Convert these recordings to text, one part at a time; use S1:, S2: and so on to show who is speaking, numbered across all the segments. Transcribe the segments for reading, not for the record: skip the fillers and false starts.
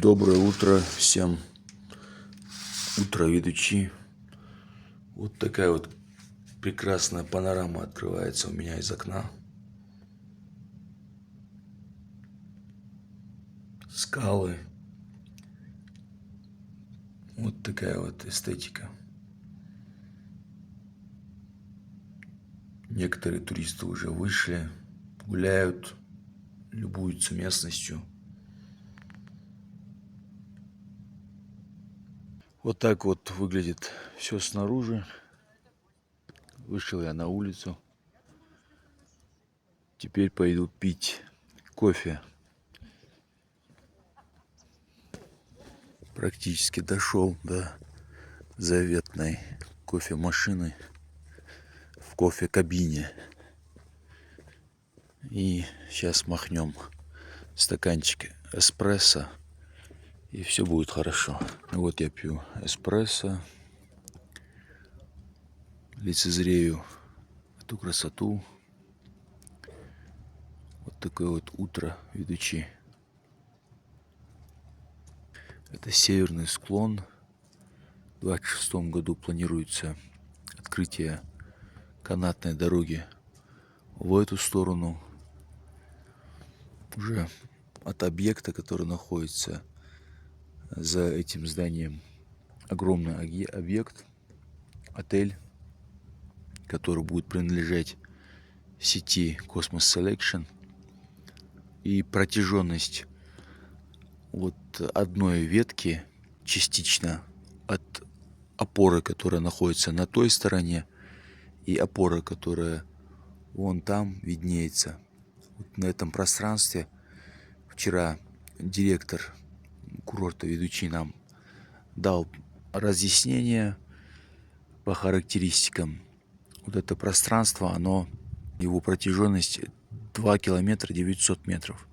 S1: Доброе утро всем утроведущие. Вот такая вот прекрасная панорама открывается у меня из окна. Скалы. Вот такая вот эстетика. Некоторые туристы уже вышли, гуляют, любуются местностью. Вот так вот выглядит все снаружи. Вышел я на улицу. Теперь пойду пить кофе. Практически дошел до заветной кофемашины в кофе-кабине. И сейчас махнем стаканчик эспрессо, и все будет хорошо. Вот я пью эспрессо, лицезрею эту красоту. Вот такое вот утро, ведущий. Это северный склон. В 2026 году планируется открытие канатной дороги в эту сторону. Уже от объекта, который находится за этим зданием, огромный объект, отель, который будет принадлежать сети Cosmos Selection. И протяженность вот одной ветки частично от опоры, которая находится на той стороне, и опора, которая вон там виднеется. Вот на этом пространстве вчера директор курорта ведущий нам дал разъяснение по характеристикам. Вот это пространство, его протяженность 2 километра 900 метров.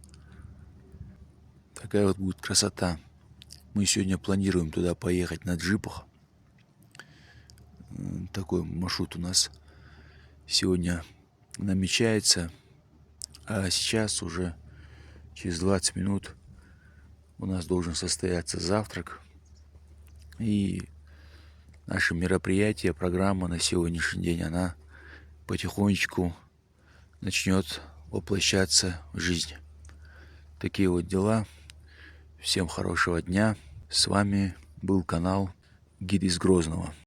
S1: Такая вот будет красота. Мы сегодня планируем туда поехать на джипах. Такой маршрут у нас сегодня намечается. А сейчас уже через 20 минут у нас должен состояться завтрак. И наше мероприятие, программа на сегодняшний день, она потихонечку начнет воплощаться в жизнь. Такие вот дела. Всем хорошего дня. С вами был канал Гид из Грозного.